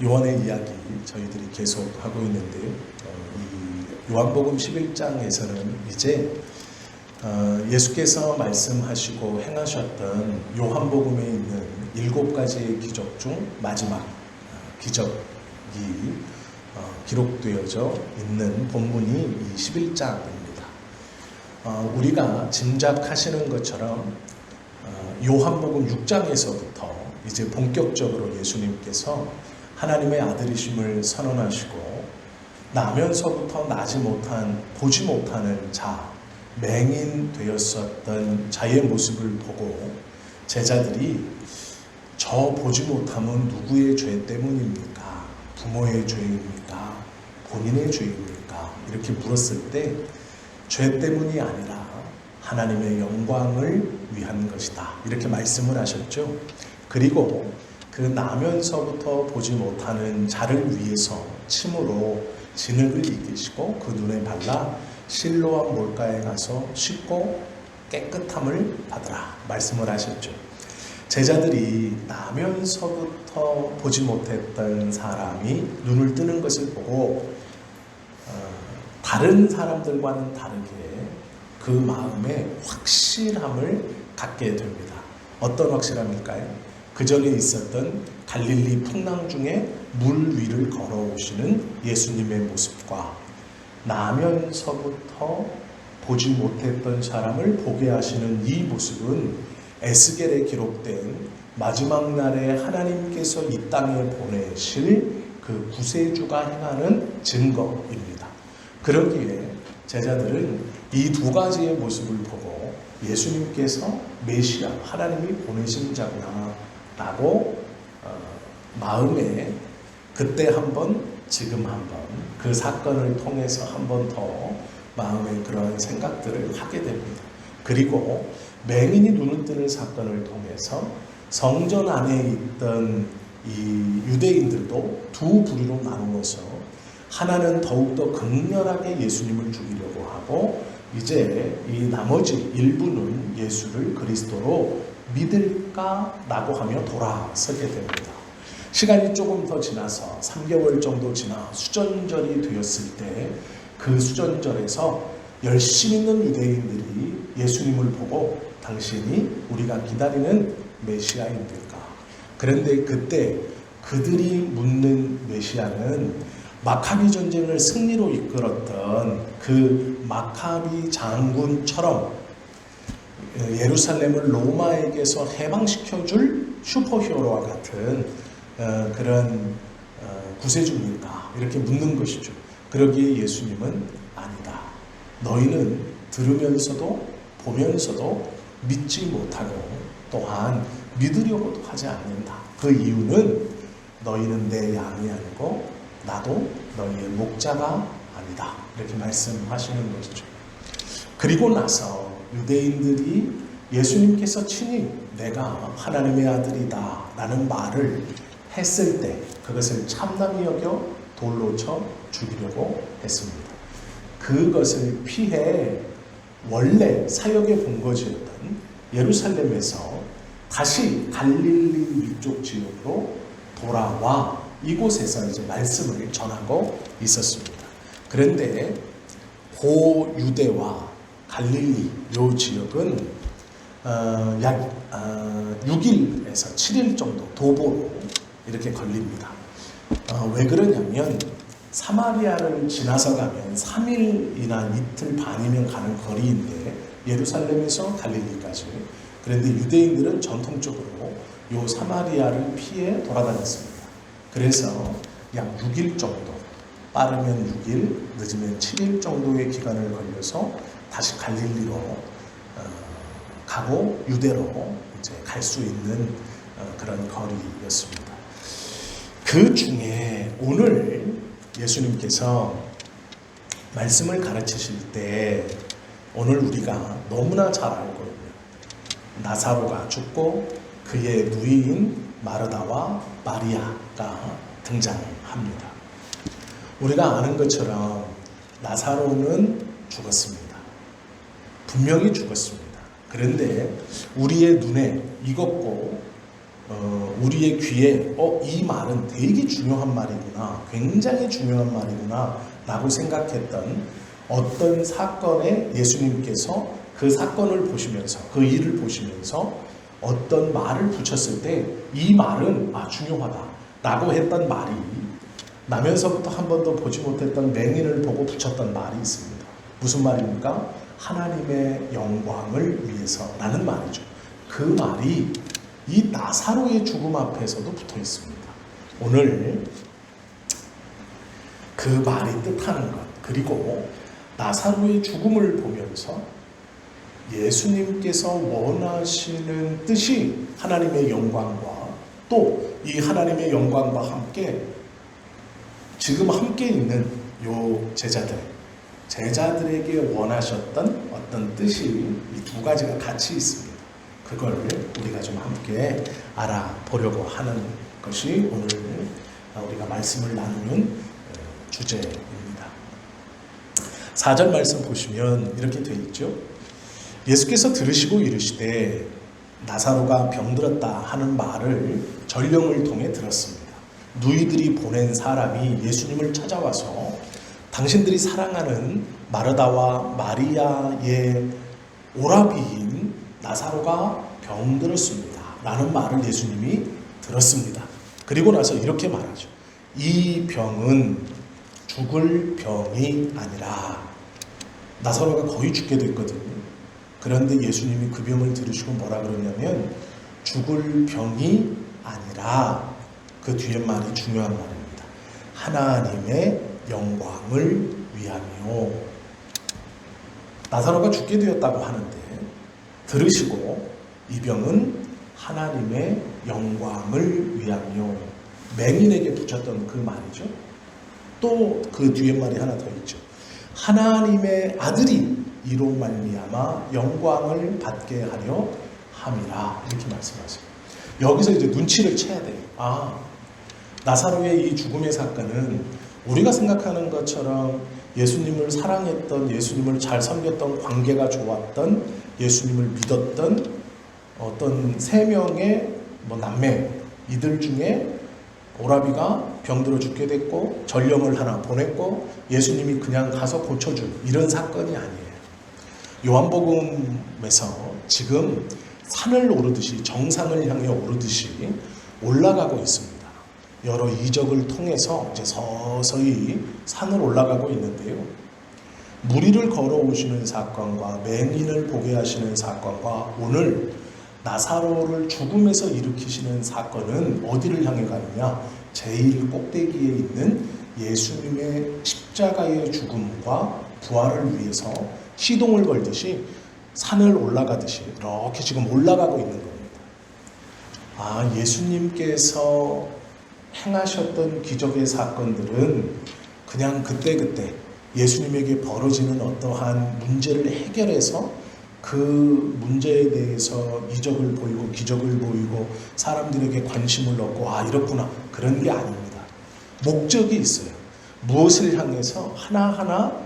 요한의 이야기 저희들이 계속 하고 있는데요. 이 요한복음 11장에서는 이제 예수께서 말씀하시고 행하셨던 요한복음에 있는 7가지의 기적 중 마지막 기적이 기록되어져 있는 본문이 이 11장입니다. 우리가 짐작하시는 것처럼 요한복음 6장에서부터 이제 본격적으로 예수님께서 하나님의 아들이심을 선언하시고 나면서부터 나지 못한 보지 못하는 자, 맹인 되었었던 자의 모습을 보고 제자들이 저 보지 못함은 누구의 죄 때문입니까? 부모의 죄입니까? 본인의 죄입니까? 이렇게 물었을 때 죄 때문이 아니라 하나님의 영광을 위한 것이다. 이렇게 말씀을 하셨죠. 그리고 그 나면서부터 보지 못하는 자를 위해서 침으로 진흙을 이기시고 그 눈에 발라 실로암 몰가에 가서 씻고 깨끗함을 받으라 말씀을 하셨죠. 제자들이 나면서부터 보지 못했던 사람이 눈을 뜨는 것을 보고 다른 사람들과는 다르게 그 마음에 확실함을 갖게 됩니다. 어떤 확실함일까요? 그 전에 있었던 갈릴리 풍랑 중에 물 위를 걸어오시는 예수님의 모습과 나면서부터 보지 못했던 사람을 보게 하시는 이 모습은 에스겔에 기록된 마지막 날에 하나님께서 이 땅에 보내실 그 구세주가 행하는 증거입니다. 그러기에 제자들은 이 두 가지의 모습을 보고 예수님께서 메시아, 하나님이 보내신 자구나 라고 마음에 그때 한번 지금 한번 그 사건을 통해서 한 번 더 마음에 그러한 생각들을 하게 됩니다. 그리고 맹인이 눈을 뜨는 사건을 통해서 성전 안에 있던 이 유대인들도 두 부류로 나누어서 하나는 더욱더 극렬하게 예수님을 죽이려고 하고 이제 이 나머지 일부는 예수를 그리스도로 믿을까라고 하며 돌아서게 됩니다. 시간이 조금 더 지나서 3개월 정도 지나 수전절이 되었을 때 그 수전절에서 열심히 있는 유대인들이 예수님을 보고 당신이 우리가 기다리는 메시아입니까? 그런데 그때 그들이 묻는 메시아는 마카비 전쟁을 승리로 이끌었던 그 마카비 장군처럼 예루살렘을 로마에게서 해방시켜줄 슈퍼히어로와 같은 그런 구세주입니까? 이렇게 묻는 것이죠. 그러기에 예수님은 아니다. 너희는 들으면서도 보면서도 믿지 못하고 또한 믿으려고도 하지 않는다. 그 이유는 너희는 내 양이 아니고 나도 너희의 목자가 아니다. 이렇게 말씀하시는 것이죠. 그리고 나서 유대인들이 예수님께서 친히 내가 하나님의 아들이다 라는 말을 했을 때 그것을 참담히 여겨 돌로 쳐 죽이려고 했습니다. 그것을 피해 원래 사역의 본거지였던 예루살렘에서 다시 갈릴리 위쪽 지역으로 돌아와 이곳에서 이제 말씀을 전하고 있었습니다. 그런데 고 유대와 갈릴리 요 지역은 약 6일에서 7일 정도 도보로 이렇게 걸립니다. 왜 그러냐면 사마리아를 지나서 가면 3일이나 이틀 반이면 가는 거리인데 예루살렘에서 갈릴리까지. 그런데 유대인들은 전통적으로 요 사마리아를 피해 돌아다녔습니다. 그래서 약 6일 정도, 빠르면 6일, 늦으면 7일 정도의 기간을 걸려서 다시 갈릴리로 가고 유대로 이제 갈 수 있는 그런 거리였습니다. 그 중에 오늘 예수님께서 말씀을 가르치실 때 오늘 우리가 너무나 잘 알고 있는 나사로가 죽고 그의 누이인 마르다와 마리아가 등장합니다. 우리가 아는 것처럼 나사로는 죽었습니다. 분명히 죽었습니다. 그런데 우리의 눈에 익었고 우리의 귀에 이 말은 되게 중요한 말이구나, 굉장히 중요한 말이구나 라고 생각했던 어떤 사건에 예수님께서 그 사건을 보시면서, 그 일을 보시면서 어떤 말을 붙였을 때 이 말은 중요하다 라고 했던 말이 나면서부터 한 번도 보지 못했던 맹인을 보고 붙였던 말이 있습니다. 무슨 말입니까? 하나님의 영광을 위해서 라는 말이죠. 그 말이 이 나사로의 죽음 앞에서도 붙어 있습니다. 오늘 그 말이 뜻하는 것, 그리고 나사로의 죽음을 보면서 예수님께서 원하시는 뜻이 하나님의 영광과 또 이 하나님의 영광과 함께 지금 함께 있는 요 제자들에게 원하셨던 어떤 뜻이 이 두 가지가 같이 있습니다. 그걸 우리가 좀 함께 알아보려고 하는 것이 오늘 우리가 말씀을 나누는 주제입니다. 4절 말씀 보시면 이렇게 되어 있죠. 예수께서 들으시고 이르시되 나사로가 병들었다 하는 말을 전령을 통해 들었습니다. 누이들이 보낸 사람이 예수님을 찾아와서 당신들이 사랑하는 마르다와 마리아의 오라비인 나사로가 병들었습니다 라는 말을 예수님이 들었습니다. 그리고 나서 이렇게 말하죠. 이 병은 죽을 병이 아니라, 나사로가 거의 죽게 됐거든요. 그런데 예수님이 그 병을 들으시고 뭐라 그러냐면 죽을 병이 아니라, 그 뒤에 말이 중요한 말입니다. 하나님의 영광을 위하며. 나사로가 죽게 되었다고 하는데 들으시고 이 병은 하나님의 영광을 위하며, 맹인에게 붙였던 그 말이죠. 또 그 뒤에 말이 하나 더 있죠. 하나님의 아들이 이로 말미암아 영광을 받게 하려 함이라, 이렇게 말씀하세요. 여기서 이제 눈치를 채야 돼요. 나사로의 이 죽음의 사건은 우리가 생각하는 것처럼 예수님을 사랑했던, 예수님을 잘 섬겼던, 관계가 좋았던, 예수님을 믿었던 어떤 3명의 남매, 이들 중에 오라비가 병들어 죽게 됐고 전령을 하나 보냈고 예수님이 그냥 가서 고쳐준 이런 사건이 아니에요. 요한복음에서 지금 산을 오르듯이, 정상을 향해 오르듯이 올라가고 있습니다. 여러 이적을 통해서 이제 서서히 산을 올라가고 있는데요. 무리를 걸어오시는 사건과 맹인을 보게 하시는 사건과 오늘 나사로를 죽음에서 일으키시는 사건은 어디를 향해 가느냐? 제일 꼭대기에 있는 예수님의 십자가의 죽음과 부활을 위해서 시동을 걸듯이 산을 올라가듯이 이렇게 지금 올라가고 있는 겁니다. 예수님께서 행하셨던 기적의 사건들은 그냥 그때그때 예수님에게 벌어지는 어떠한 문제를 해결해서 그 문제에 대해서 이적을 보이고 기적을 보이고 사람들에게 관심을 얻고 이렇구나, 그런 게 아닙니다. 목적이 있어요. 무엇을 향해서 하나하나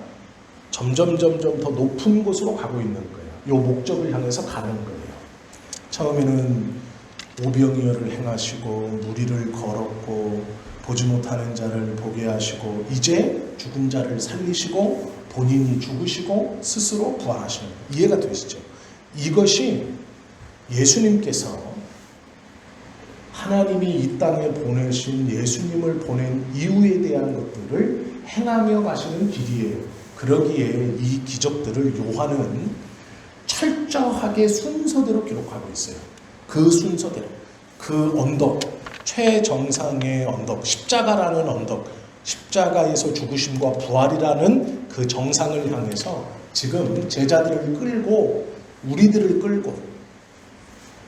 점점 더 높은 곳으로 가고 있는 거예요. 이 목적을 향해서 가는 거예요. 처음에는 오병이어를 행하시고 무리를 걸었고 보지 못하는 자를 보게 하시고 이제 죽은 자를 살리시고 본인이 죽으시고 스스로 부활하시는, 이해가 되시죠? 이것이 예수님께서 하나님이 이 땅에 보내신 예수님을 보낸 이유에 대한 것들을 행하며 가시는 길이에요. 그러기에 이 기적들을 요한은 철저하게 순서대로 기록하고 있어요. 그 순서대로, 그 언덕, 최정상의 언덕, 십자가라는 언덕, 십자가에서 죽으심과 부활이라는 그 정상을 향해서 지금 제자들을 끌고, 우리들을 끌고,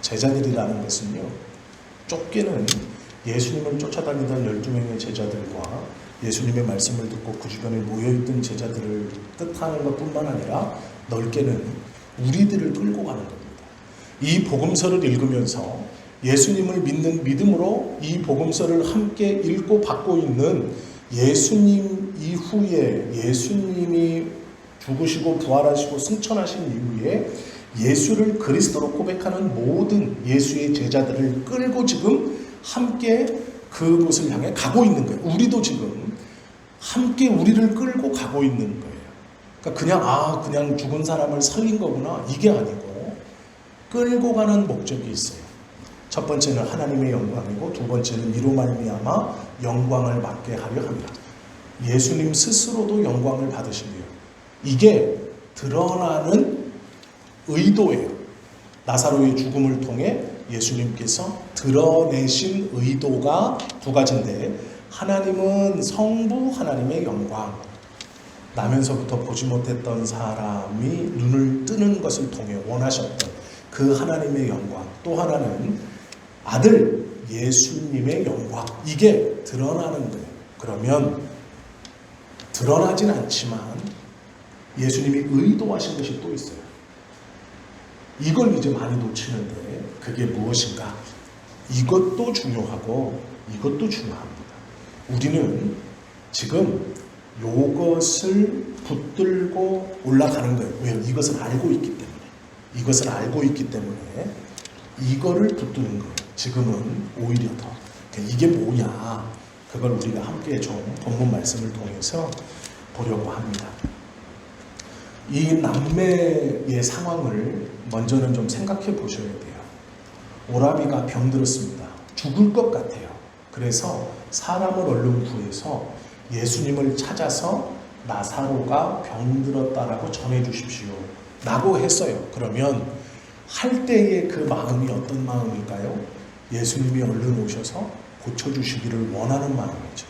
제자들이라는 것은요, 좁게는 예수님을 쫓아다니던 12명의 제자들과 예수님의 말씀을 듣고 그 주변에 모여있던 제자들을 뜻하는 것뿐만 아니라 넓게는 우리들을 끌고 가는 겁니다. 이 복음서를 읽으면서 예수님을 믿는 믿음으로 이 복음서를 함께 읽고 받고 있는 예수님 이후에, 예수님이 죽으시고 부활하시고 승천하신 이후에 예수를 그리스도로 고백하는 모든 예수의 제자들을 끌고 지금 함께 그곳을 향해 가고 있는 거예요. 우리도 지금 함께 우리를 끌고 가고 있는 거예요. 그러니까 그냥 죽은 사람을 살린 거구나, 이게 아니고 끌고 가는 목적이 있어요. 첫 번째는 하나님의 영광이고, 두 번째는 이로 말미암아 영광을 받게 하려 합니다. 예수님 스스로도 영광을 받으시고요. 이게 드러나는 의도예요. 나사로의 죽음을 통해 예수님께서 드러내신 의도가 두 가지인데, 하나님은 성부 하나님의 영광, 나면서부터 보지 못했던 사람이 눈을 뜨는 것을 통해 원하셨던 그 하나님의 영광, 또 하나는 아들 예수님의 영광, 이게 드러나는 거예요. 그러면 드러나진 않지만 예수님이 의도하신 것이 또 있어요. 이걸 이제 많이 놓치는데, 그게 무엇인가? 이것도 중요하고 이것도 중요합니다. 우리는 지금 이것을 붙들고 올라가는 거예요. 왜요? 이것을 알고 있기 때문에. 이것을 알고 있기 때문에 이거를 붙드는 거예요. 지금은 오히려 더. 이게 뭐냐? 그걸 우리가 함께 좀 본문 말씀을 통해서 보려고 합니다. 이 남매의 상황을 먼저는 좀 생각해 보셔야 돼요. 오라비가 병들었습니다. 죽을 것 같아요. 그래서 사람을 얼른 구해서 예수님을 찾아서 나사로가 병들었다라고 전해 주십시오 라고 했어요. 그러면 할 때의 그 마음이 어떤 마음일까요? 예수님이 얼른 오셔서 고쳐주시기를 원하는 마음이죠.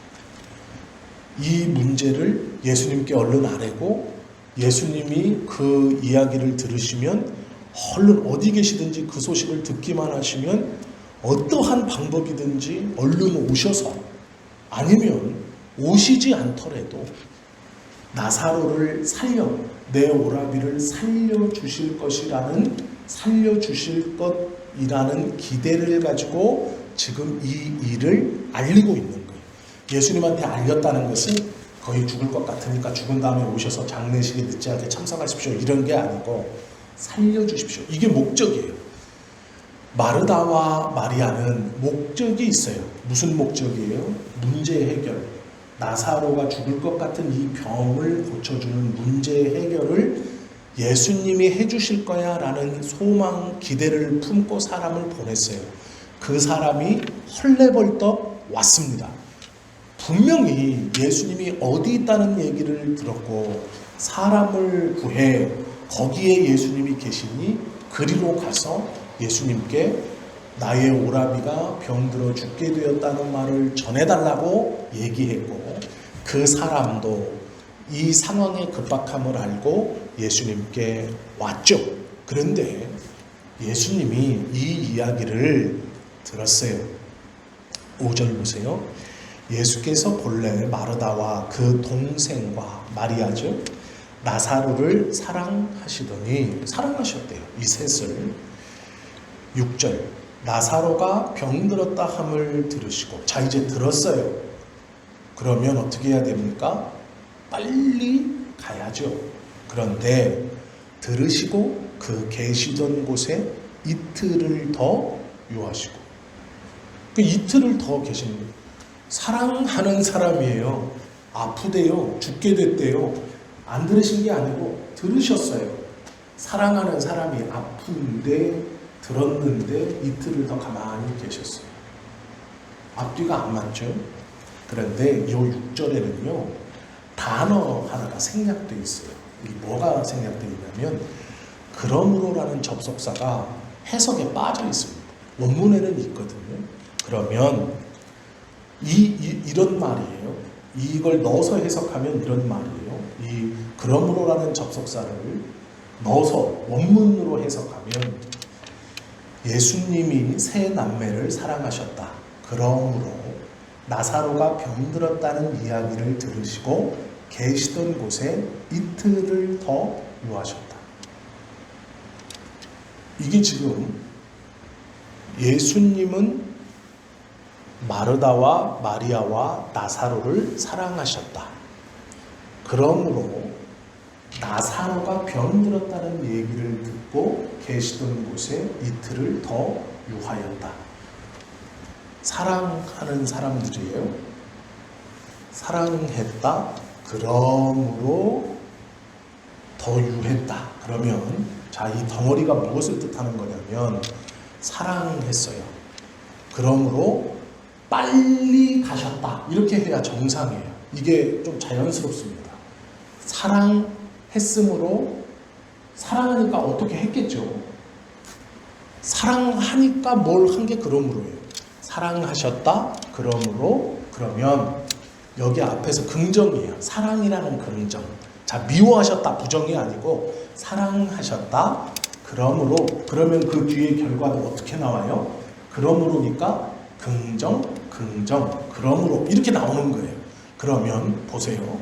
이 문제를 예수님께 얼른 아뢰고, 예수님이 그 이야기를 들으시면 얼른 어디 계시든지 그 소식을 듣기만 하시면 어떠한 방법이든지 얼른 오셔서, 아니면 오시지 않더라도 나사로를 내 오라비를 살려주실 것이라는 기대를 가지고 지금 이 일을 알리고 있는 거예요. 예수님한테 알렸다는 것은 거의 죽을 것 같으니까 죽은 다음에 오셔서 장례식에 늦지 않게 참석하십시오, 이런 게 아니고 살려주십시오, 이게 목적이에요. 마르다와 마리아는 목적이 있어요. 무슨 목적이에요? 문제 해결. 나사로가 죽을 것 같은 이 병을 고쳐주는 문제 해결을 예수님이 해주실 거야 라는 소망, 기대를 품고 사람을 보냈어요. 그 사람이 헐레벌떡 왔습니다. 분명히 예수님이 어디 있다는 얘기를 들었고, 사람을 구해 거기에 예수님이 계시니 그리로 가서 예수님께 나의 오라비가 병들어 죽게 되었다는 말을 전해달라고 얘기했고, 그 사람도 이 상황의 급박함을 알고 예수님께 왔죠. 그런데 예수님이 이 이야기를 들었어요. 5절 보세요. 예수께서 본래 마르다와 그 동생과 마리아죠, 나사로를 사랑하셨대요. 이 셋을. 6절, 나사로가 병들었다 함을 들으시고, 자 이제 들었어요. 그러면 어떻게 해야 됩니까? 빨리 가야죠. 그런데 들으시고 그 계시던 곳에 이틀을 더 유하시고, 그 이틀을 더 계시는 거예요. 사랑하는 사람이에요. 아프대요. 죽게 됐대요. 안 들으신 게 아니고 들으셨어요. 사랑하는 사람이 아픈데 들었는데 이틀을 더 가만히 계셨어요. 앞뒤가 안 맞죠? 그런데 이 6절에는요 단어 하나가 생략되어 있어요. 이게 뭐가 생략되어 있냐면 그러므로라는 접속사가 해석에 빠져 있습니다. 원문에는 있거든요. 그러면 이런 말이에요. 이걸 넣어서 해석하면 이런 말이에요. 이 그러므로라는 접속사를 넣어서 원문으로 해석하면 예수님이 세 남매를 사랑하셨다. 그러므로 나사로가 병들었다는 이야기를 들으시고 계시던 곳에 이틀을 더 유하셨다. 이게 지금 예수님은 마르다와 마리아와 나사로를 사랑하셨다. 그러므로 나사로가 병들었다는 얘기를 듣고 계시던 곳에 이틀을 더 유하였다. 사랑하는 사람들이에요. 사랑했다. 그러므로 더 유했다. 그러면 자, 이 덩어리가 무엇을 뜻하는 거냐면 사랑했어요. 그러므로 빨리 가셨다. 이렇게 해야 정상이에요. 이게 좀 자연스럽습니다. 사랑했으므로 사랑하니까 어떻게 했겠죠. 사랑하니까 뭘 한 게 그러므로예요. 사랑하셨다. 그러므로 그러면 여기 앞에서 긍정이에요. 사랑이라는 긍정. 자, 미워하셨다. 부정이 아니고 사랑하셨다. 그러므로 그러면 그 뒤에 결과는 어떻게 나와요? 그러므로니까 긍정, 그러므로 이렇게 나오는 거예요. 그러면 보세요.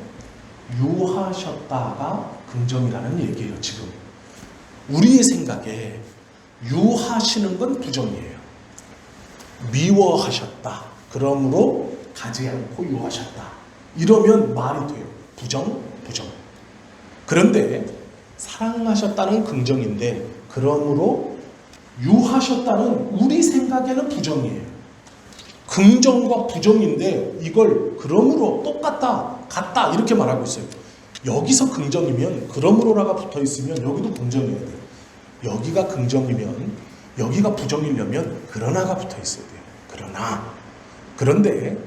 유하셨다가 긍정이라는 얘기예요. 지금 우리의 생각에 유하시는 건 부정이에요. 미워하셨다. 그러므로 가지 않고 유하셨다. 이러면 말이 돼요. 부정. 그런데 사랑하셨다는 긍정인데 그러므로 유하셨다는 우리 생각에는 부정이에요. 긍정과 부정인데 이걸 그러므로 똑같다, 같다 이렇게 말하고 있어요. 여기서 긍정이면 그러므로라가 붙어 있으면 여기도 긍정이어야 돼요. 여기가 긍정이면 여기가 부정이려면 그러나가 붙어 있어야 돼요. 그런데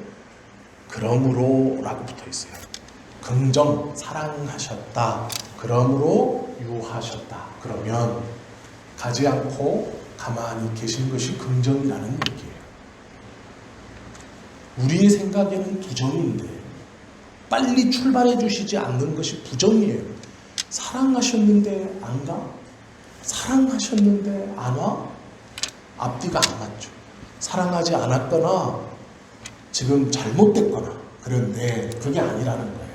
그러므로라고 붙어 있어요. 긍정, 사랑하셨다. 그러므로 유하셨다. 그러면 가지 않고 가만히 계신 것이 긍정이라는 얘기예요. 우리의 생각에는 부정인데 빨리 출발해 주시지 않는 것이 부정이에요. 사랑하셨는데 안 가? 사랑하셨는데 안 와? 앞뒤가 안 맞죠. 사랑하지 않았거나 지금 잘못됐거나 그런데 그게 아니라는 거예요.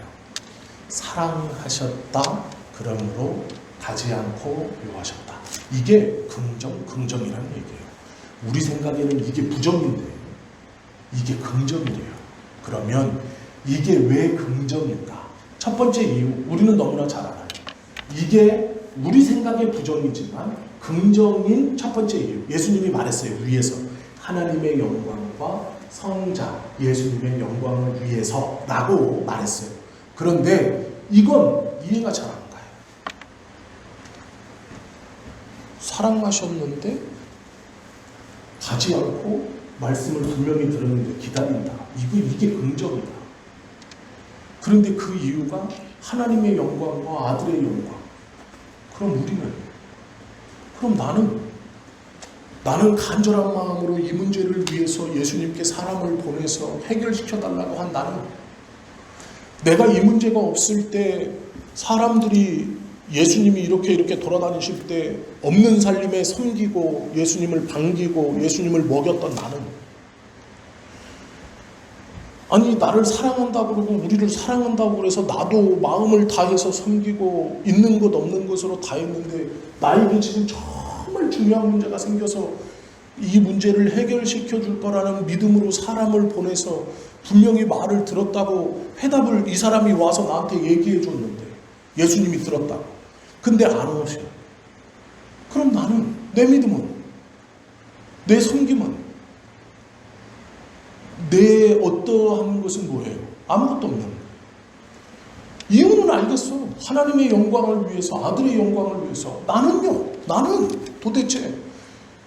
사랑하셨다. 그러므로 가지 않고 유하셨다. 이게 긍정이라는 얘기예요. 우리 생각에는 이게 부정인데 이게 긍정이래요. 그러면 이게 왜 긍정인가? 첫 번째 이유, 우리는 너무나 잘 알아요. 이게 우리 생각에 부정이지만 긍정인 첫 번째 이유. 예수님이 말했어요. 위에서 하나님의 영광과 성자 예수님의 영광을 위해서 라고 말했어요. 그런데 이건 이해가 잘 안 가요. 사랑하셨는데 가지 않고 말씀을 분명히 들었는데 기다린다. 이게 긍정이다. 그런데 그 이유가 하나님의 영광과 아들의 영광. 그럼 나는 간절한 마음으로 이 문제를 위해서 예수님께 사람을 보내서 해결시켜달라고 한 나는 내가 이 문제가 없을 때 사람들이 예수님이 이렇게 돌아다니실 때 없는 살림에 섬기고 예수님을 반기고 예수님을 먹였던 나는 아니 나를 사랑한다고 그러고 우리를 사랑한다고 그래서 나도 마음을 다해서 섬기고 있는 것 없는 것으로 다 했는데 나에게 지금 정말 중요한 문제가 생겨서 이 문제를 해결시켜 줄 거라는 믿음으로 사람을 보내서 분명히 말을 들었다고 회답을 이 사람이 와서 나한테 얘기해 줬는데 예수님이 들었다고. 근데 안 오셔. 그럼 나는 내 믿음은 내 섬김은 내 어떠한 것은 뭐예요? 아무것도 없는 거예요. 이유는 알겠어. 하나님의 영광을 위해서 아들의 영광을 위해서 나는 도대체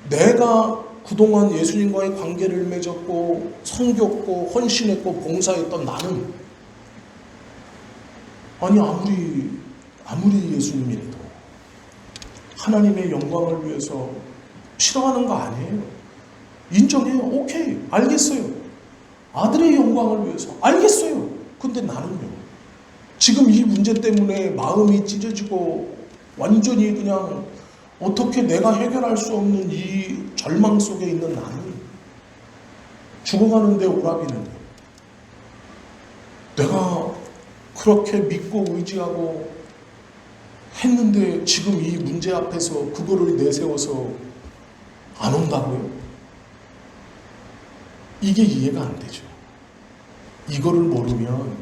내가 그동안 예수님과의 관계를 맺었고 섬겼고 헌신했고 봉사했던 나는 아무리 예수님이라도 하나님의 영광을 위해서 싫어하는 거 아니에요. 인정해요. 오케이. 알겠어요. 아들의 영광을 위해서 알겠어요. 근데 나는요. 지금 이 문제 때문에 마음이 찢어지고 완전히 그냥 어떻게 내가 해결할 수 없는 이 절망 속에 있는 나는 죽어가는데 오라비는 내가 그렇게 믿고 의지하고 했는데 지금 이 문제 앞에서 그거를 내세워서 안 온다고요? 이게 이해가 안 되죠. 이거를 모르면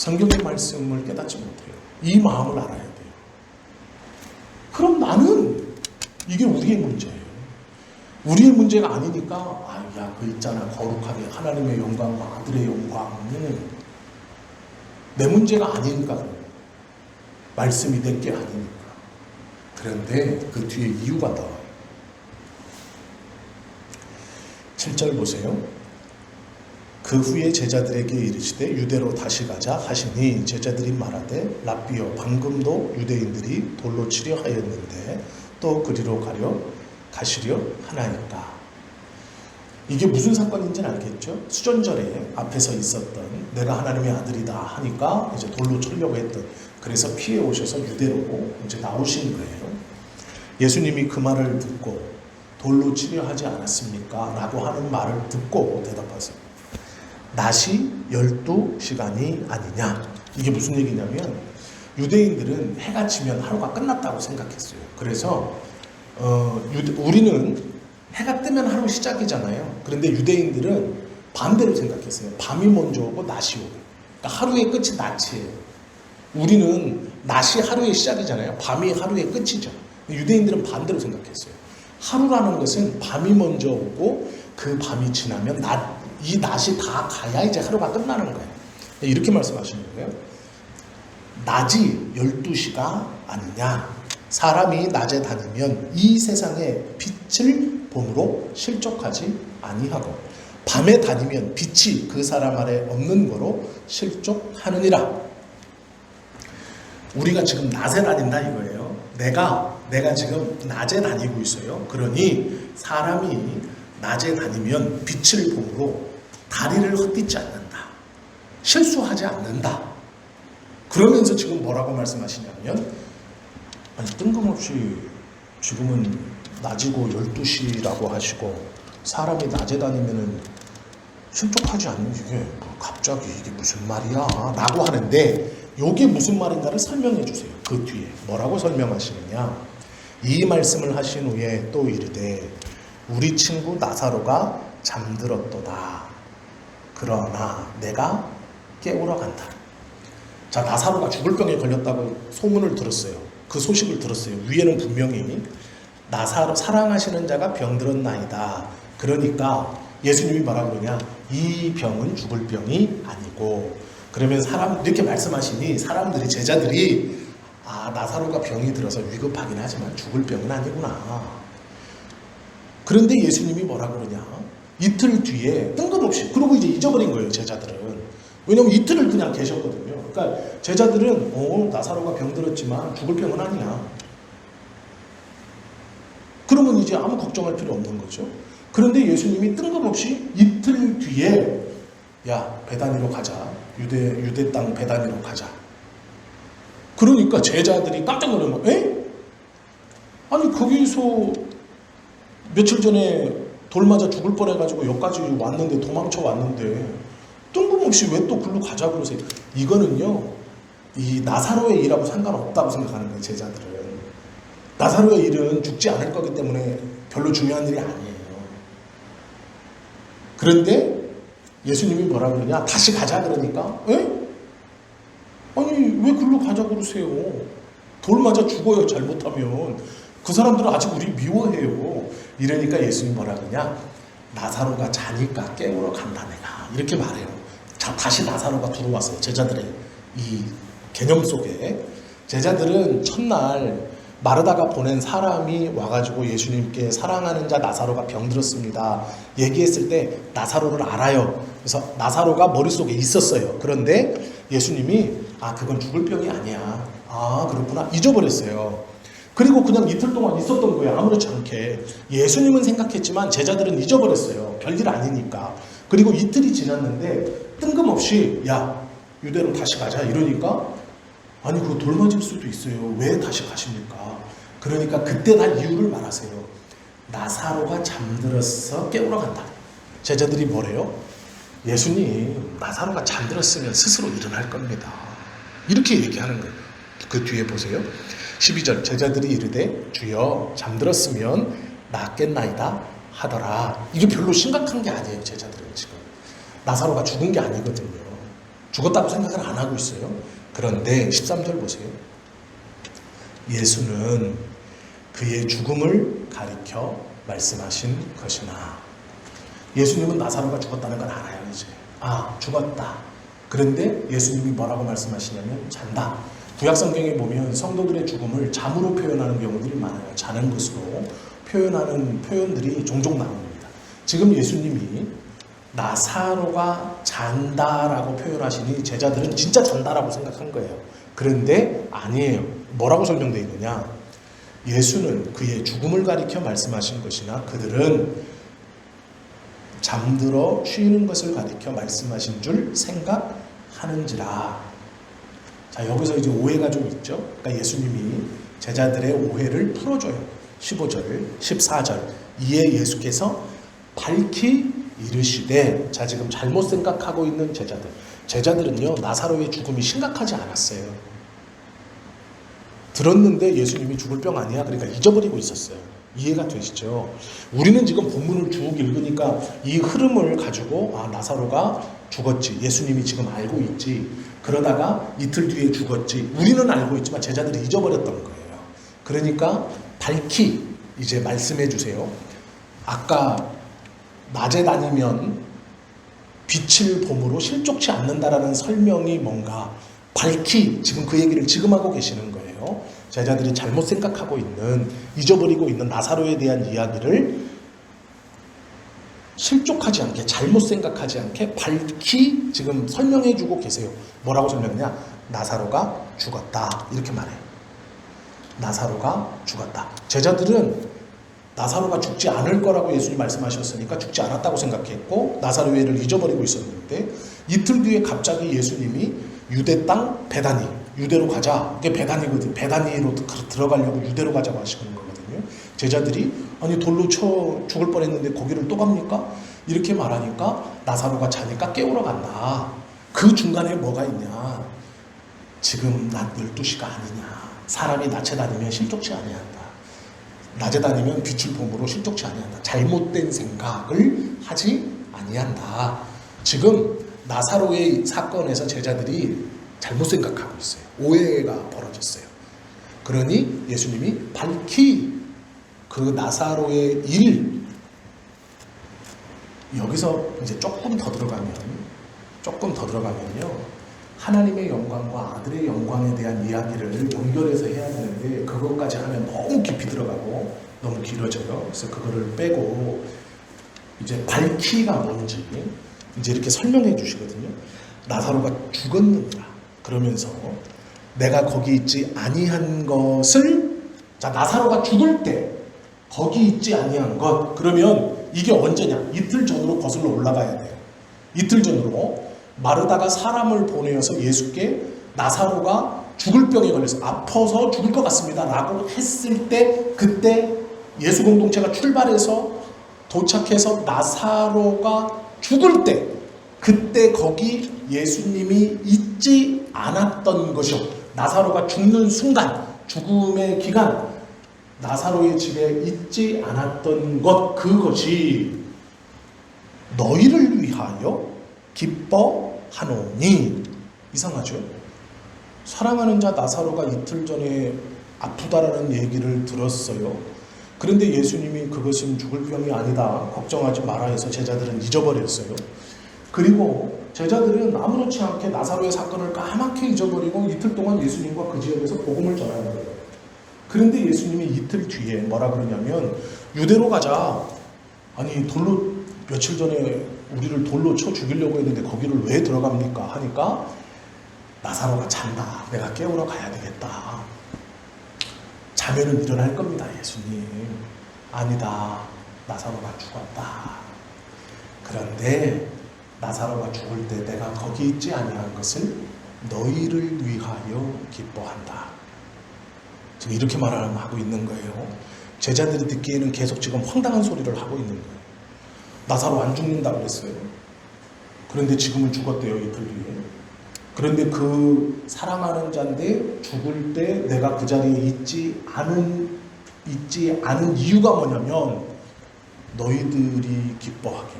성경의 말씀을 깨닫지 못해요. 이 마음을 알아야 돼요. 그럼 나는 이게 우리의 문제예요. 우리의 문제가 아니니까 그 있잖아, 거룩하게 하나님의 영광과 아들의 영광은 내 문제가 아니니까 그래요. 말씀이 내 게 아니니까. 그런데 그 뒤에 이유가 나와요. 7절 보세요. 그 후에 제자들에게 이르시되 유대로 다시 가자 하시니 제자들이 말하되 랍비여 방금도 유대인들이 돌로 치려 하였는데 또 그리로 가시려 하나이까. 이게 무슨 사건인지는 알겠죠? 수전절에 앞에서 있었던 내가 하나님의 아들이다 하니까 이제 돌로 치려고 했던, 그래서 피해 오셔서 유대로 이제 나오신 거예요. 예수님이 그 말을 듣고 돌로 치려 하지 않았습니까? 라고 하는 말을 듣고 대답하세요. 낮이 12시간이 아니냐. 이게 무슨 얘기냐면 유대인들은 해가 지면 하루가 끝났다고 생각했어요. 그래서 우리는 해가 뜨면 하루 시작이잖아요. 그런데 유대인들은 반대로 생각했어요. 밤이 먼저 오고 낮이 오고. 그러니까 하루의 끝이 낮이에요. 우리는 낮이 하루의 시작이잖아요. 밤이 하루의 끝이죠. 유대인들은 반대로 생각했어요. 하루라는 것은 밤이 먼저 오고 그 밤이 지나면 이 낮이 다 가야 이제 하루가 끝나는 거예요. 이렇게 말씀하시는 거예요. 낮이 12시가 아니냐. 사람이 낮에 다니면 이 세상의 빛을 봄으로 실족하지 아니하고 밤에 다니면 빛이 그 사람 아래 없는 거로 실족하느니라. 우리가 지금 낮에 다닌다 이거예요. 내가 지금 낮에 다니고 있어요. 그러니 사람이 낮에 다니면 빛을 봄으로 다리를 헛디지 않는다. 실수하지 않는다. 그러면서 지금 뭐라고 말씀하시냐면 뜬금없이 지금은 낮이고 12시라고 하시고 사람이 낮에 다니면은 실족하지 않는 게 갑자기 이게 무슨 말이야 라고 하는데 이게 무슨 말인가를 설명해 주세요. 그 뒤에 뭐라고 설명하시느냐. 이 말씀을 하신 후에 또 이르되 우리 친구 나사로가 잠들었도다. 그러나 내가 깨우러 간다. 자, 나사로가 죽을 병에 걸렸다고 소문을 들었어요. 그 소식을 들었어요. 위에는 분명히 나사로 사랑하시는 자가 병들었나이다. 그러니까 예수님이 뭐라 그러냐. 이 병은 죽을 병이 아니고. 그러면 이렇게 말씀하시니 사람들이, 제자들이 나사로가 병이 들어서 위급하긴 하지만 죽을 병은 아니구나. 그런데 예수님이 뭐라 그러냐. 이틀 뒤에 뜬금없이, 그러고 이제 잊어버린 거예요, 제자들은. 왜냐면 이틀을 그냥 계셨거든요. 그러니까 제자들은 나사로가 병들었지만 죽을 병은 아니야. 그러면 이제 아무 걱정할 필요 없는 거죠. 그런데 예수님이 뜬금없이 이틀 뒤에 베다니로 가자. 유대 땅 베다니로 가자. 그러니까 제자들이 깜짝 놀란 거예요. 에? 아니 거기서 며칠 전에 돌 맞아 죽을 뻔해가지고 여기까지 왔는데, 도망쳐 왔는데 뜬금없이 왜 또 글로 가자 그러세요? 이거는요, 이 나사로의 일하고 상관없다고 생각하는 거예요, 제자들은. 나사로의 일은 죽지 않을 거기 때문에 별로 중요한 일이 아니에요. 그런데 예수님이 뭐라 그러냐? 다시 가자 그러니까, 에? 아니 왜 글로 가자 그러세요? 돌 맞아 죽어요, 잘못하면. 그 사람들은 아직 우리 미워해요. 이러니까 예수님이 뭐라 그러냐? 나사로가 자니까 깨우러 간다 내가. 이렇게 말해요. 자, 다시 나사로가 들어왔어요. 제자들의 이 개념 속에. 제자들은 첫날 마르다가 보낸 사람이 와가지고 예수님께 사랑하는 자 나사로가 병들었습니다 얘기했을 때 나사로를 알아요. 그래서 나사로가 머릿속에 있었어요. 그런데 예수님이 그건 죽을 병이 아니야. 그렇구나. 잊어버렸어요. 그리고 그냥 이틀 동안 있었던 거예요. 아무렇지 않게. 예수님은 생각했지만 제자들은 잊어버렸어요. 별일 아니니까. 그리고 이틀이 지났는데 뜬금없이 유대로 다시 가자 이러니까 아니 그거 돌 맞을 수도 있어요. 왜 다시 가십니까? 그러니까 그때 다 이유를 말하세요. 나사로가 잠들어서 깨우러 간다. 제자들이 뭐래요? 예수님, 나사로가 잠들었으면 스스로 일어날 겁니다. 이렇게 얘기하는 거예요. 그 뒤에 보세요. 12절 제자들이 이르되 주여 잠들었으면 낫겠나이다 하더라. 이게 별로 심각한 게 아니에요. 제자들은 지금 나사로가 죽은 게 아니거든요. 죽었다고 생각을 안 하고 있어요. 그런데 13절 보세요. 예수는 그의 죽음을 가리켜 말씀하신 것이나. 예수님은 나사로가 죽었다는 걸 알아요. 이제 죽었다. 그런데 예수님이 뭐라고 말씀하시냐면 잔다. 구약성경에 보면 성도들의 죽음을 잠으로 표현하는 경우들이 많아요. 자는 것으로 표현하는 표현들이 종종 나옵니다. 지금 예수님이 나사로가 잔다라고 표현하시니 제자들은 진짜 잔다라고 생각한 거예요. 그런데 아니에요. 뭐라고 설명되어 있느냐? 예수는 그의 죽음을 가리켜 말씀하신 것이나 그들은 잠들어 쉬는 것을 가리켜 말씀하신 줄 생각하는지라. 자, 여기서 이제 오해가 좀 있죠. 그러니까 예수님이 제자들의 오해를 풀어줘요. 15절, 14절. 이에 예수께서 밝히 이르시되, 자, 지금 잘못 생각하고 있는 제자들. 제자들은요, 나사로의 죽음이 심각하지 않았어요. 들었는데 예수님이 죽을 병 아니야? 그러니까 잊어버리고 있었어요. 이해가 되시죠? 우리는 지금 본문을 쭉 읽으니까 이 흐름을 가지고 나사로가 죽었지. 예수님이 지금 알고 있지. 그러다가 이틀 뒤에 죽었지. 우리는 알고 있지만 제자들이 잊어버렸던 거예요. 그러니까 밝히 이제 말씀해 주세요. 아까 낮에 다니면 빛을 봄으로 실족치 않는다라는 설명이 뭔가 밝히 지금 그 얘기를 지금 하고 계시는 거예요. 제자들이 잘못 생각하고 있는, 잊어버리고 있는 나사로에 대한 이야기를 실족하지 않게, 잘못 생각하지 않게 밝히 지금 설명해 주고 계세요. 뭐라고 설명하냐? 나사로가 죽었다. 이렇게 말해요. 나사로가 죽었다. 제자들은 나사로가 죽지 않을 거라고 예수님이 말씀하셨으니까 죽지 않았다고 생각했고 나사로의 일을 잊어버리고 있었는데, 이틀 뒤에 갑자기 예수님이 유대 땅 베다니, 유대로 가자. 이게 베다니거든. 베다니로 들어가려고 유대로 가자고 하시는 거거든요. 제자들이 아니 돌로 쳐 죽을 뻔했는데 거기를 또 갑니까? 이렇게 말하니까 나사로가 자니까 깨우러 간다. 그 중간에 뭐가 있냐? 지금 낮 12시가 아니냐. 사람이 낮에 다니면 실족치 아니한다. 낮에 다니면 빛을 봄으로 실족치 아니한다. 잘못된 생각을 하지 아니한다. 지금 나사로의 사건에서 제자들이 잘못 생각하고 있어요. 오해가 벌어졌어요. 그러니 예수님이 밝히 그 나사로의 일, 여기서 이제 조금 더 들어가면요, 하나님의 영광과 아들의 영광에 대한 이야기를 연결해서 해야 되는데 그것까지 하면 너무 깊이 들어가고 너무 길어져요. 그래서 그거를 빼고 이제 밝히가 뭔지 이제 이렇게 설명해 주시거든요. 나사로가 죽었느니라. 그러면서 내가 거기 있지 아니한 것을, 자, 나사로가 죽을 때 거기 있지 아니한 것, 그러면 이게 언제냐? 이틀 전으로 거슬러 올라가야 돼요. 이틀 전으로 마르다가 사람을 보내어서 예수께 나사로가 죽을 병에 걸려서 아파서 죽을 것 같습니다 라고 했을 때, 그때 예수 공동체가 출발해서 도착해서 나사로가 죽을 때, 그때 거기 예수님이 있지 않았던 것이요. 나사로가 죽는 순간, 죽음의 기간, 나사로의 집에 있지 않았던 것, 그것이 너희를 위하여 기뻐하노니. 이상하죠? 사랑하는 자 나사로가 이틀 전에 아프다라는 얘기를 들었어요. 그런데 예수님이 그것은 죽을 병이 아니다, 걱정하지 마라 해서 제자들은 잊어버렸어요. 그리고 제자들은 아무렇지 않게 나사로의 사건을 까맣게 잊어버리고 이틀 동안 예수님과 그 지역에서 복음을 전하는 거예요. 그런데 예수님이 이틀 뒤에 뭐라 그러냐면 유대로 가자. 아니 돌로, 며칠 전에 우리를 돌로 쳐 죽이려고 했는데 거기를 왜 들어갑니까? 하니까 나사로가 잔다. 내가 깨우러 가야 되겠다. 자면은 일어날 겁니다. 예수님. 아니다. 나사로가 죽었다. 그런데 나사로가 죽을 때 내가 거기 있지 아니한 것을 너희를 위하여 기뻐한다. 지금 이렇게 말하고 있는 거예요. 제자들이 듣기에는 계속 지금 황당한 소리를 하고 있는 거예요. 나사로 안 죽는다고 그랬어요. 그런데 지금은 죽었대요, 이틀 뒤에. 그런데 그 사랑하는 자인데 죽을 때 내가 그 자리에 있지 않은 이유가 뭐냐면 너희들이 기뻐하기.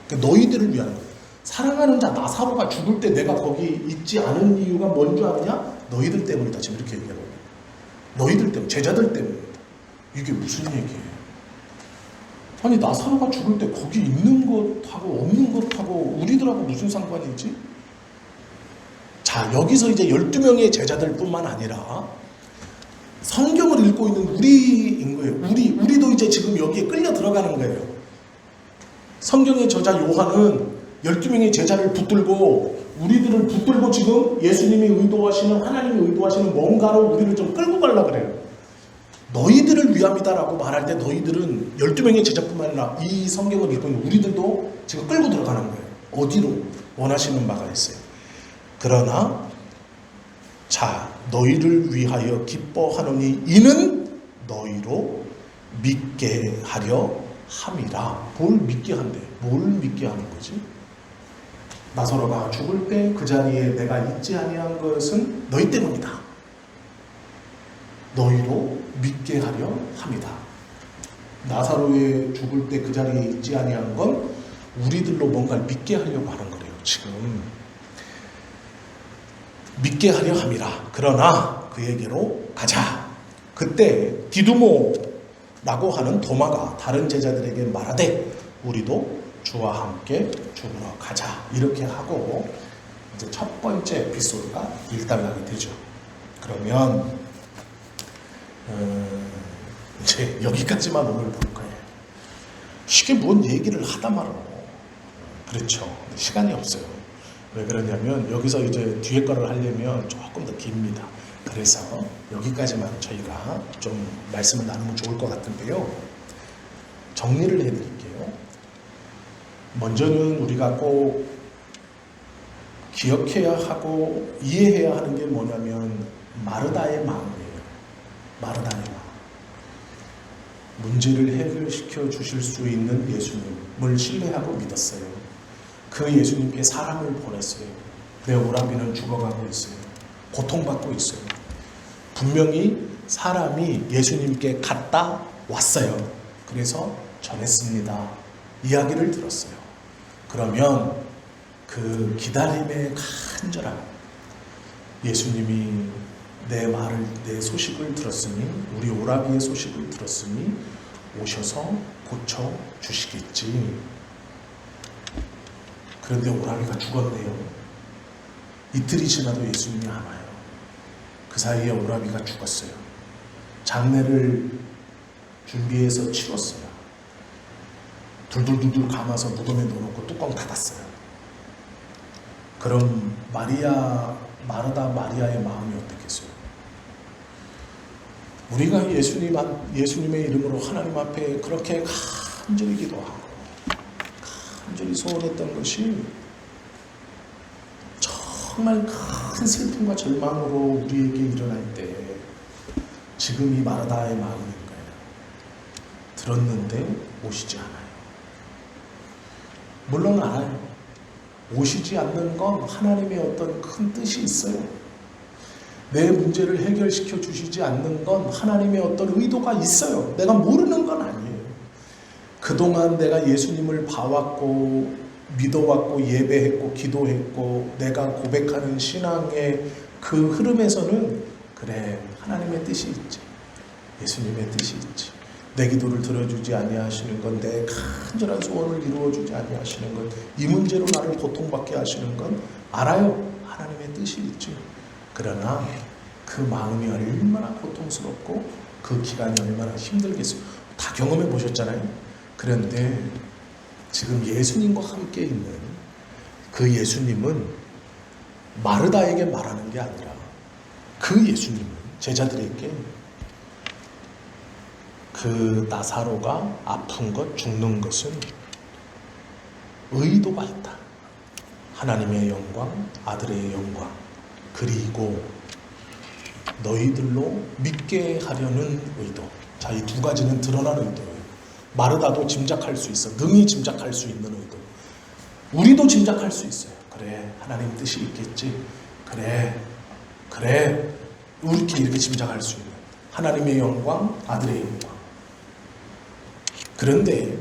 그러니까 너희들을 위한 거예요. 사랑하는 자 나사로가 죽을 때 내가 거기 있지 않은 이유가 뭔 줄 아느냐? 너희들 때문이다. 지금 이렇게 얘기하고 있는 거예요. 너희들 때문에, 제자들 때문이다. 이게 무슨 얘기예요? 아니 나사로가 죽을 때 거기 있는 것하고 없는 것하고 우리들하고 무슨 상관이지? 자, 여기서 이제 12명의 제자들 뿐만 아니라 성경을 읽고 있는 우리인 거예요. 우리도 이제 지금 여기에 끌려 들어가는 거예요. 성경의 저자 요한은 12명의 제자를 붙들고 우리들을 붙들고 지금 예수님이 의도하시는, 하나님이 의도하시는 뭔가로 우리를 좀 끌고 가려고 그래요. 너희들을 위함이다라고 말할 때 너희들은 12명의 제자뿐만 아니라 이 성경을 읽고 있는 우리들도 지금 끌고 들어가는 거예요. 어디로? 원하시는 바가 있어요. 그러나 자, 너희를 위하여 기뻐하노니 이는 너희로 믿게 하려 함이라. 뭘 믿게 한대? 뭘 믿게 하는 거지? 나사로가 죽을 때 그 자리에 내가 있지 아니한 것은 너희 때문이다. 너희로 믿게 하려 함이다. 나사로의 죽을 때 그 자리에 있지 아니한 건 우리들로 뭔가를 믿게 하려고 하는 거래요. 지금 믿게 하려 함이라. 그러나 그에게로 가자. 그때 디두모라고 하는 도마가 다른 제자들에게 말하되 우리도 주와 함께 죽으러 가자. 이렇게 하고 이제 첫 번째 에피소드가 일단락이 되죠. 그러면 이제 여기까지만 오늘 볼 거예요. 쉽게 뭔 얘기를 하다 말어. 그렇죠. 시간이 없어요. 왜 그러냐면 여기서 이제 뒤에 거를 하려면 조금 더 깁니다. 그래서 여기까지만 저희가 좀 말씀을 나누면 좋을 것 같은데요. 정리를 해드릴게요. 먼저는 우리가 꼭 기억해야 하고 이해해야 하는 게 뭐냐면 마르다의 마음이에요. 마르다의 마음. 문제를 해결시켜 주실 수 있는 예수님을 신뢰하고 믿었어요. 그 예수님께 사람을 보냈어요. 내 오라비는 죽어가고 있어요. 고통받고 있어요. 분명히 사람이 예수님께 갔다 왔어요. 그래서 전했습니다. 이야기를 들었어요. 그러면 그 기다림의 간절함, 예수님이 내 소식을 들었으니, 우리 오라비의 소식을 들었으니 오셔서 고쳐 주시겠지. 그런데 오라비가 죽었네요. 이틀이 지나도 예수님이 안 와요. 그 사이에 오라비가 죽었어요. 장례를 준비해서 치렀어요. 둘둘둘둘 감아서 무덤에 넣어놓고 뚜껑 닫았어요. 그럼 마르다 마리아의 마음이 어떻겠어요? 우리가 예수님의 이름으로 하나님 앞에 그렇게 간절히 기도하고 간절히 소원했던 것이 정말 큰 슬픔과 절망으로 우리에게 일어날 때 지금 이 마르다의 마음인 거예요. 들었는데 오시지 않아요. 물론 알아요. 오시지 않는 건 하나님의 어떤 큰 뜻이 있어요. 내 문제를 해결시켜 주시지 않는 건 하나님의 어떤 의도가 있어요. 내가 모르는 건 아니에요. 그동안 내가 예수님을 봐왔고 믿어왔고 예배했고 기도했고 내가 고백하는 신앙의 그 흐름에서는 그래, 하나님의 뜻이 있지. 예수님의 뜻이 있지. 내 기도를 들어주지 아니하시는 건, 내 간절한 소원을 이루어주지 아니하시는 건, 이 문제로 나를 고통받게 하시는 건 알아요. 하나님의 뜻이 있지. 그러나 그 마음이 얼마나 고통스럽고 그 기간이 얼마나 힘들겠어요. 다 경험해 보셨잖아요. 그런데 지금 예수님과 함께 있는 그 예수님은 마르다에게 말하는 게 아니라 그 예수님은 제자들에게 그 나사로가 아픈 것, 죽는 것은 의도가 있다. 하나님의 영광, 아들의 영광, 그리고 너희들로 믿게 하려는 의도. 자, 이 두 가지는 드러난 의도예요. 마르다도 짐작할 수 있어. 능히 짐작할 수 있는 의도. 우리도 짐작할 수 있어요. 그래, 하나님 뜻이 있겠지. 그래. 이렇게 짐작할 수 있는 하나님의 영광, 아들의 영광. 그런데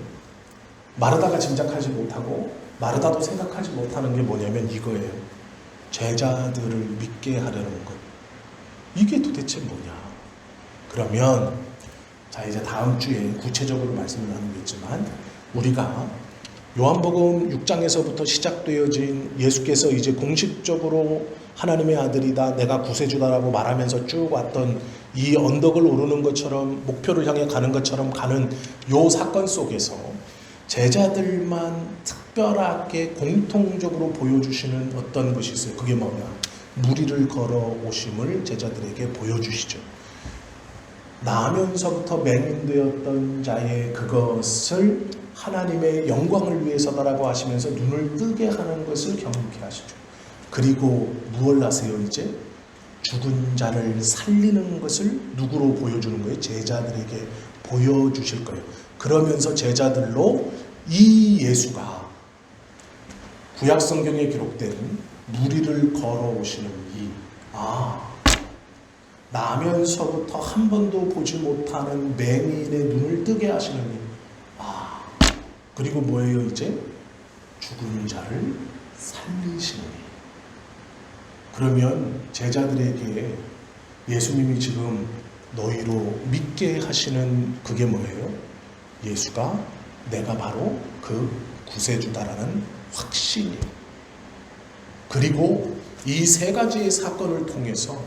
마르다가 짐작하지 못하고 마르다도 생각하지 못하는 게 뭐냐면 이거예요. 제자들을 믿게 하려는 것. 이게 도대체 뭐냐? 그러면 자, 이제 다음 주에 구체적으로 말씀을 나누겠지만 우리가 요한복음 6장에서부터 시작되어진 예수께서 이제 공식적으로 하나님의 아들이다, 내가 구세주다라고 말하면서 쭉 왔던 이 언덕을 오르는 것처럼 목표를 향해 가는 것처럼 가는 요 사건 속에서 제자들만 특별하게 공통적으로 보여주시는 어떤 것이 있어요. 그게 뭐냐? 무리를 걸어 오심을 제자들에게 보여주시죠. 나면서부터 맹인되었던 자의 그것을 하나님의 영광을 위해서다라고 하시면서 눈을 뜨게 하는 것을 경험케 하시죠. 그리고 무엇을 하세요? 이제 죽은 자를 살리는 것을 누구로 보여주는 거예요? 제자들에게 보여주실 거예요. 그러면서 제자들로 이 예수가 구약성경에 기록된 무리를 걸어오시는 나면서부터 한 번도 보지 못하는 맹인의 눈을 뜨게 하시는 이 그리고 뭐예요? 이제 죽은 자를 살리시는 이. 그러면 제자들에게 예수님이 지금 너희로 믿게 하시는 그게 뭐예요? 예수가 내가 바로 그 구세주다라는 확신이에요. 그리고 이 세 가지의 사건을 통해서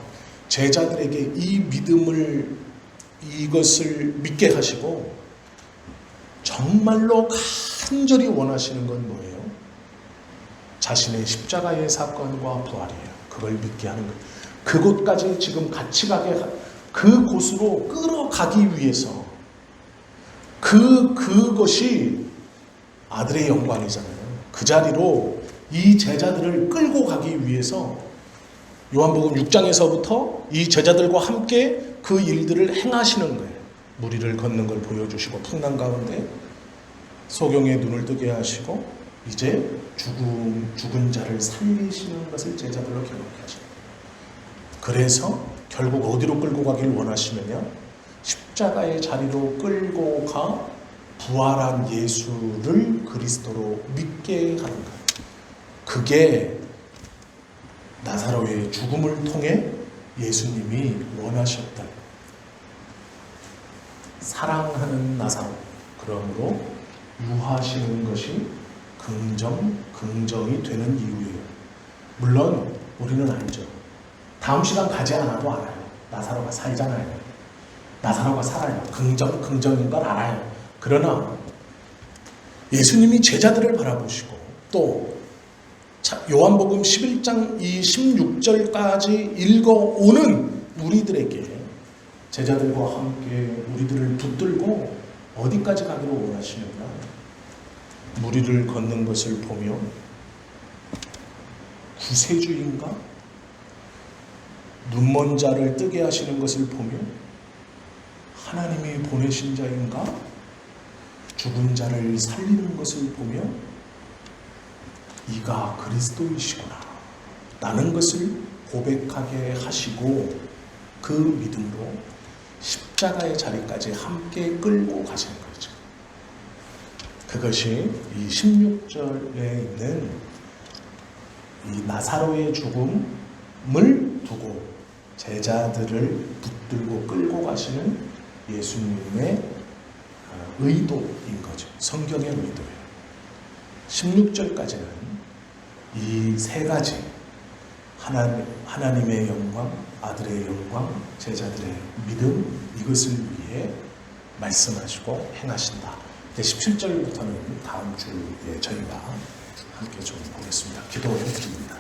제자들에게 이 믿음을 이것을 믿게 하시고 정말로 간절히 원하시는 건 뭐예요? 자신의 십자가의 사건과 부활이에요. 그걸 믿게 하는 거예요. 그곳까지 지금 같이 가게 그곳으로 끌어가기 위해서 그것이 아들의 영광이잖아요. 그 자리로 이 제자들을 끌고 가기 위해서 요한복음 6장에서부터 이 제자들과 함께 그 일들을 행하시는 거예요. 무리를 걷는 걸 보여주시고 풍랑 가운데 소경의 눈을 뜨게 하시고 이제 죽은 자를 살리시는 것을 제자들로 경험케 하시는 거예요. 그래서 결국 어디로 끌고 가기를 원하시느냐? 십자가의 자리로 끌고 가 부활한 예수를 그리스도로 믿게 하는 거예요. 그게 나사로의 죽음을 통해 예수님이 원하셨던 사랑하는 나사로, 그러므로 유하시는 것이 긍정이 되는 이유예요. 물론 우리는 알죠. 다음 시간 가지 않아도 알아요. 나사로가 살잖아요. 나사로가 살아요. 긍정인 걸 알아요. 그러나 예수님이 제자들을 바라보시고 또 요한복음 11장 이 16절까지 읽어오는 우리들에게 제자들과 함께 우리들을 붙들고 어디까지 가기를 원하시느냐? 무리를 걷는 것을 보며 구세주인가? 눈먼 자를 뜨게 하시는 것을 보며 하나님이 보내신 자인가? 죽은 자를 살리는 것을 보며 이가 그리스도이시구나 라는 것을 고백하게 하시고 그 믿음으로 십자가의 자리까지 함께 끌고 가시는 거죠. 그것이 이 16절에 있는 이 나사로의 죽음을 두고 제자들을 붙들고 끌고 가시는 예수님의 의도인 거죠. 성경의 의도예요. 16절까지는 이 세 가지 하나님의 영광, 아들의 영광, 제자들의 믿음, 이것을 위해 말씀하시고 행하신다. 17절부터는 다음 주에 저희가 함께 좀 보겠습니다. 기도해 드립니다.